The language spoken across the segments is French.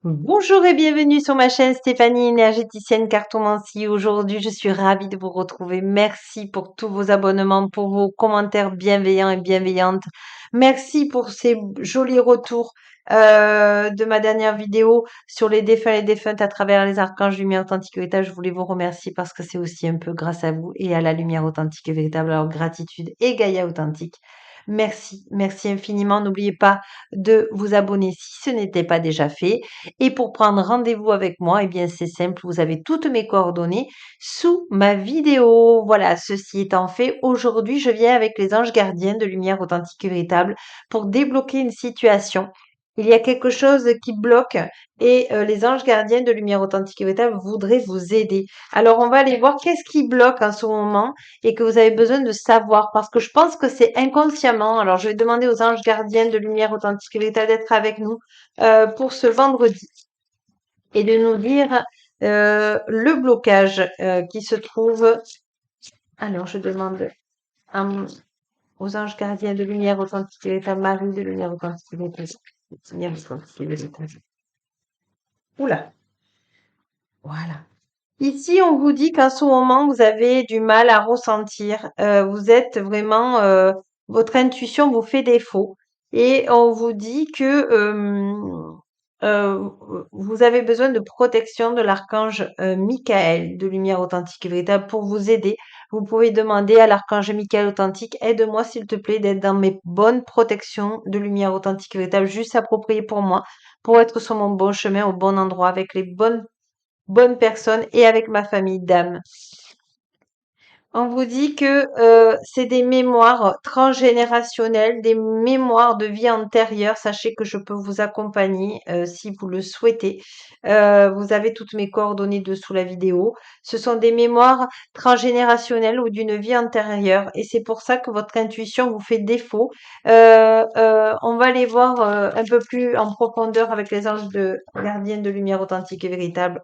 Bonjour et bienvenue sur ma chaîne Stéphanie énergéticienne cartomancie. Aujourd'hui, je suis ravie de vous retrouver. Merci pour tous vos abonnements, pour vos commentaires bienveillants et bienveillantes. Merci pour ces jolis retours de ma dernière vidéo sur les défunts et les défuntes à travers les archanges lumière authentique et véritable. Je voulais vous remercier parce que c'est aussi un peu grâce à vous et à la lumière authentique et véritable. Alors gratitude et Gaïa authentique. Merci, merci infiniment. N'oubliez pas de vous abonner si ce n'était pas déjà fait. Et pour prendre rendez-vous avec moi, eh bien c'est simple, vous avez toutes mes coordonnées sous ma vidéo. Voilà, ceci étant fait, aujourd'hui je viens avec les anges gardiens de lumière authentique et véritable pour débloquer une situation. Il y a quelque chose qui bloque et les anges gardiens de lumière authentique et véritable voudraient vous aider. Alors on va aller voir qu'est-ce qui bloque en ce moment et que vous avez besoin de savoir parce que je pense que c'est inconsciemment. Alors je vais demander aux anges gardiens de lumière authentique et véritable d'être avec nous pour ce vendredi et de nous dire le blocage qui se trouve. Alors, je demande à aux anges gardiens de lumière authentique et véritable, Marie de lumière authentique et véritable. Lumière authentique et véritable. Oula, voilà. Ici, on vous dit qu'en ce moment, vous avez du mal à ressentir. Vous êtes vraiment, votre intuition vous fait défaut. Et on vous dit que vous avez besoin de protection de l'archange Michael de lumière authentique et véritable pour vous aider. Vous pouvez demander à l'archange Michael authentique, aide-moi s'il te plaît d'être dans mes bonnes protections de lumière authentique et véritable, juste appropriées pour moi, pour être sur mon bon chemin au bon endroit avec les bonne personne et avec ma famille d'âme. On vous dit que c'est des mémoires transgénérationnelles, des mémoires de vie antérieure. Sachez que je peux vous accompagner si vous le souhaitez. Vous avez toutes mes coordonnées dessous la vidéo. Ce sont des mémoires transgénérationnelles ou d'une vie antérieure. Et c'est pour ça que votre intuition vous fait défaut. On va les voir un peu plus en profondeur avec les anges de gardiens de lumière authentique et véritable.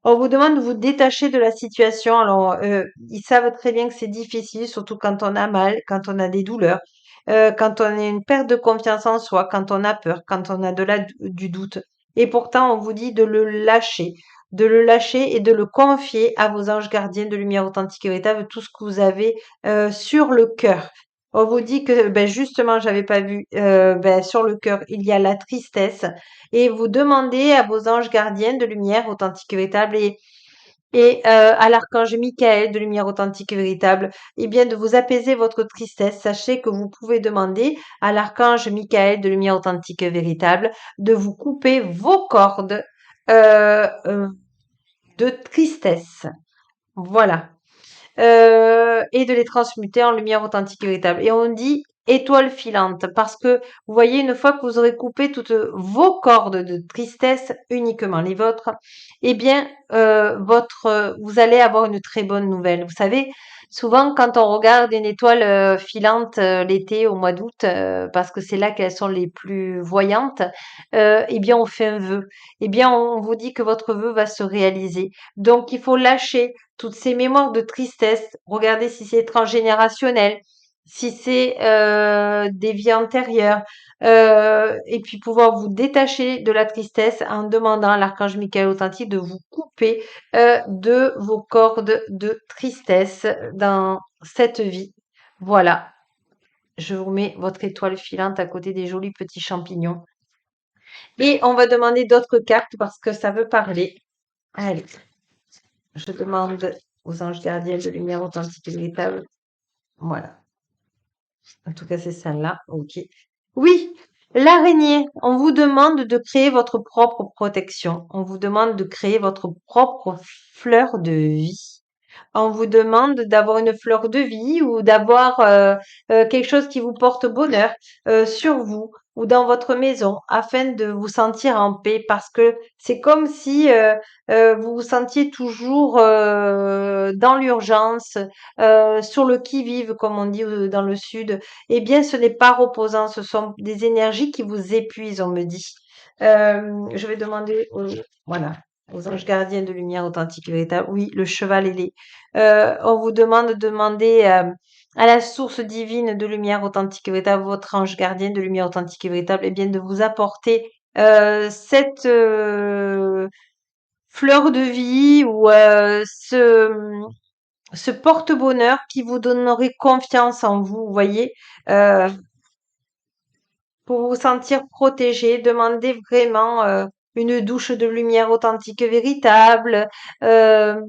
On vous demande de vous détacher de la situation. Alors, ils savent très bien que c'est difficile, surtout quand on a mal, quand on a des douleurs, quand on a une perte de confiance en soi, quand on a peur, quand on a du doute. Et pourtant, on vous dit de le lâcher et de le confier à vos anges gardiens de lumière authentique et véritable, tout ce que vous avez sur le cœur. On vous dit que, ben justement, j'avais pas vu, ben, sur le cœur, il y a la tristesse et vous demandez à vos anges gardiens de lumière authentique et véritable et à l'archange Michael de lumière authentique et véritable, eh bien de vous apaiser votre tristesse. Sachez que vous pouvez demander à l'archange Michael de lumière authentique et véritable de vous couper vos cordes euh, euh, de tristesse. Voilà et de les transmuter en lumière authentique et véritable. Et on dit étoile filante parce que vous voyez, une fois que vous aurez coupé toutes vos cordes de tristesse, uniquement les vôtres, eh bien, vous allez avoir une très bonne nouvelle. Vous savez, souvent quand on regarde une étoile filante l'été au mois d'août, parce que c'est là qu'elles sont les plus voyantes, eh bien, on fait un vœu. Eh bien, on vous dit que votre vœu va se réaliser. Donc, il faut lâcher toutes ces mémoires de tristesse, regardez si c'est transgénérationnel, si c'est des vies antérieures, et puis pouvoir vous détacher de la tristesse en demandant à l'archange Michael authentique de vous couper de vos cordes de tristesse dans cette vie. Voilà, je vous mets votre étoile filante à côté des jolis petits champignons. Et on va demander d'autres cartes parce que ça veut parler. Allez. Je demande aux anges gardiens de lumière authentique et véritable. Voilà. En tout cas, c'est celle-là. OK. Oui, l'araignée. On vous demande de créer votre propre protection. On vous demande de créer votre propre fleur de vie. On vous demande d'avoir une fleur de vie ou d'avoir quelque chose qui vous porte bonheur sur vous ou dans votre maison afin de vous sentir en paix parce que c'est comme si vous vous sentiez toujours dans l'urgence, sur le qui-vive comme on dit dans le sud. Eh bien, ce n'est pas reposant, ce sont des énergies qui vous épuisent, on me dit. Je vais demander voilà, aux anges gardiens de lumière authentique et véritable. Oui, le cheval ailé. On vous demande de demander à la source divine de lumière authentique et véritable, votre ange gardien de lumière authentique et véritable, eh bien de vous apporter cette fleur de vie ou ce porte-bonheur qui vous donnerait confiance en vous, vous voyez, euh, pour vous sentir protégé, demandez vraiment une douche de lumière authentique et véritable, euh,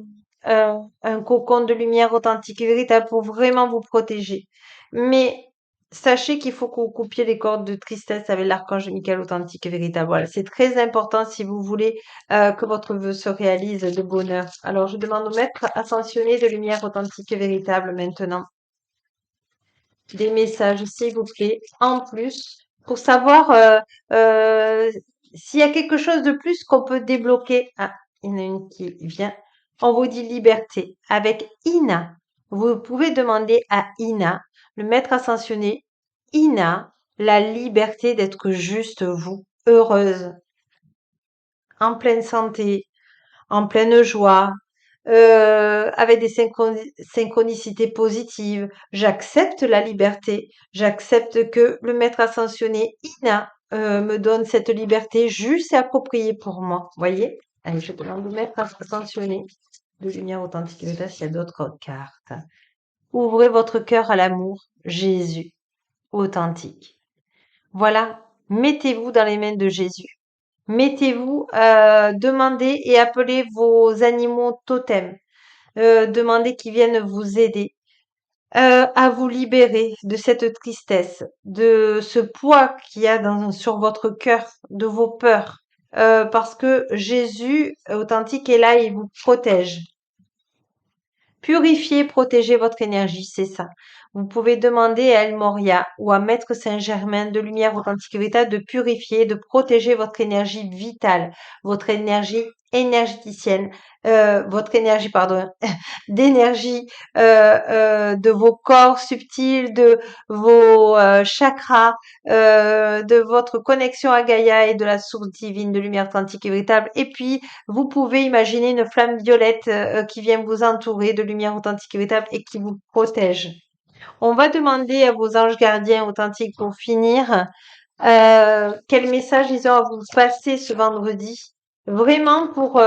un cocon de lumière authentique et véritable pour vraiment vous protéger. Mais sachez qu'il faut que vous coupiez les cordes de tristesse avec l'archange Michael authentique et véritable. Voilà, c'est très important si vous voulez que votre vœu se réalise de bonheur. Alors, je demande au maître ascensionné de lumière authentique et véritable maintenant des messages, s'il vous plaît, en plus, pour savoir euh, s'il y a quelque chose de plus qu'on peut débloquer. Ah, il y en a une qui vient. On vous dit liberté. Avec Ina, vous pouvez demander à Ina, le maître ascensionné, Ina, la liberté d'être juste vous, heureuse, en pleine santé, en pleine joie, avec des synchronicités positives. J'accepte la liberté. J'accepte que le maître ascensionné Ina me donne cette liberté juste et appropriée pour moi. Voyez? Allez, je demande au maître ascensionné de lumière authentique. Et là, s'il y a d'autres cartes. Ouvrez votre cœur à l'amour. Jésus, authentique. Voilà. Mettez-vous dans les mains de Jésus. Mettez-vous, demandez et appelez vos animaux totems. Demandez qu'ils viennent vous aider à vous libérer de cette tristesse, de ce poids qu'il y a sur votre cœur, de vos peurs. Parce que Jésus authentique est là et il vous protège. Purifier, protéger votre énergie, c'est ça. Vous pouvez demander à El Moria ou à Maître Saint-Germain de lumière authentique et véritable de purifier, de protéger votre énergie vitale, votre énergie énergéticienne, votre énergie, pardon, d'énergie, de vos corps subtils, de vos chakras, de votre connexion à Gaïa et de la source divine de lumière authentique et véritable. Et puis, vous pouvez imaginer une flamme violette qui vient vous entourer de lumière authentique et véritable et qui vous protège. On va demander à vos anges gardiens authentiques pour finir quel message ils ont à vous passer ce vendredi, vraiment pour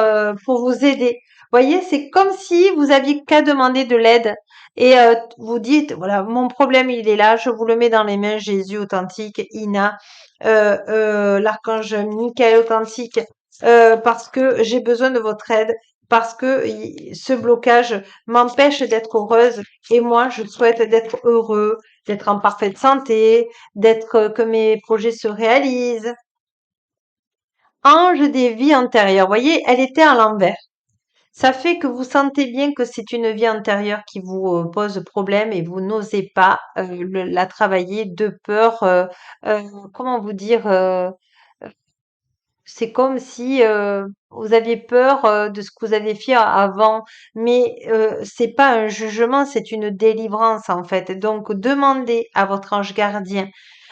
vous aider. Vous voyez, c'est comme si vous aviez qu'à demander de l'aide et vous dites, voilà, mon problème il est là, je vous le mets dans les mains, Jésus authentique, Ina, l'archange Michael authentique, parce que j'ai besoin de votre aide, parce que ce blocage m'empêche d'être heureuse et moi je souhaite d'être heureux, d'être en parfaite santé, d'être que mes projets se réalisent. Ange des vies antérieures. Vous voyez, elle était à l'envers. Ça fait que vous sentez bien que c'est une vie antérieure qui vous pose problème et vous n'osez pas la travailler de peur. Euh, comment vous dire c'est comme si vous aviez peur de ce que vous aviez fait avant, mais c'est pas un jugement, c'est une délivrance en fait. Donc demandez à votre ange gardien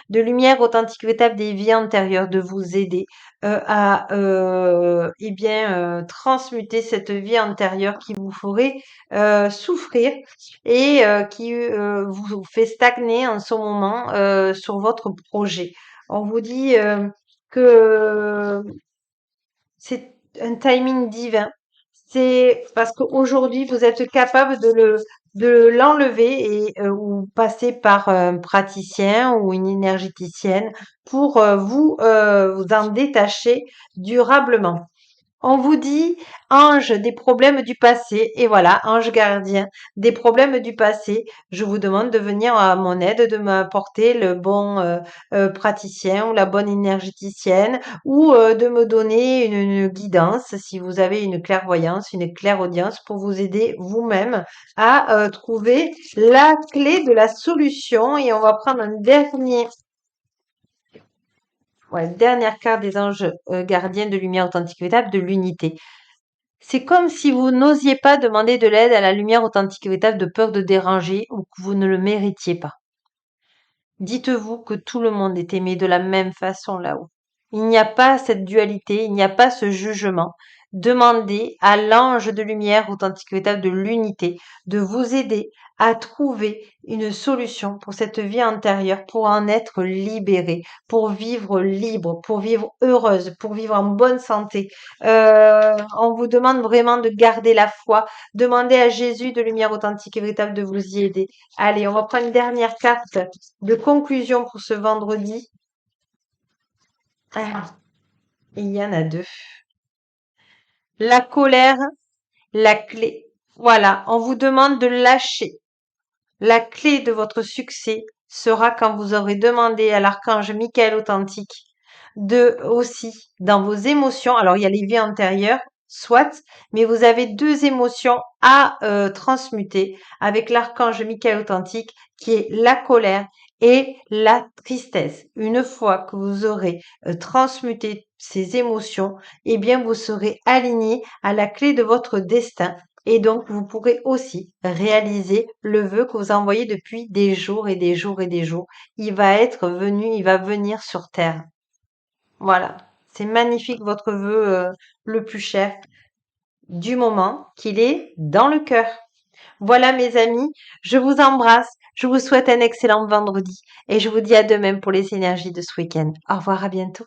de lumière authentique véritable des vies antérieures de vous aider à eh bien transmuter cette vie antérieure qui vous ferait souffrir et qui vous fait stagner en ce moment sur votre projet. On vous dit que c'est un timing divin. C'est parce qu'aujourd'hui, vous êtes capable de l'enlever et ou passer par un praticien ou une énergéticienne pour vous en détacher durablement. On vous dit ange des problèmes du passé et voilà, ange gardien des problèmes du passé. Je vous demande de venir à mon aide, de m'apporter le bon praticien ou la bonne énergéticienne ou de me donner une guidance si vous avez une clairvoyance, une clairaudience pour vous aider vous-même à trouver la clé de la solution. Et on va prendre un dernier ouais, dernière carte des anges gardiens de lumière authentique véritable de l'unité. C'est comme si vous n'osiez pas demander de l'aide à la lumière authentique et véritable de peur de déranger ou que vous ne le méritiez pas. Dites-vous que tout le monde est aimé de la même façon là-haut. Il n'y a pas cette dualité, il n'y a pas ce jugement. demandez à l'ange de lumière authentique véritable de l'unité de vous aider à trouver une solution pour cette vie antérieure, pour en être libérée, pour vivre libre, pour vivre heureuse, pour vivre en bonne santé. On vous demande vraiment de garder la foi. Demandez à Jésus de lumière authentique et véritable de vous y aider. Allez, on va prendre une dernière carte de conclusion pour ce vendredi. Ah, il y en a deux. La colère, la clé. Voilà, on vous demande de lâcher. La clé de votre succès sera quand vous aurez demandé à l'archange Michael authentique de aussi dans vos émotions. Alors il y a les vies antérieures, soit, mais vous avez deux émotions à transmuter avec l'archange Michael authentique qui est la colère et la tristesse. Une fois que vous aurez transmuté ces émotions, eh bien vous serez aligné à la clé de votre destin et donc, vous pourrez aussi réaliser le vœu que vous envoyez depuis des jours et des jours et des jours. Il va être venu, il va venir sur Terre. Voilà. C'est magnifique votre vœu le plus cher du moment qu'il est dans le cœur. Voilà mes amis, je vous embrasse, je vous souhaite un excellent vendredi et je vous dis à demain pour les énergies de ce week-end. Au revoir, à bientôt.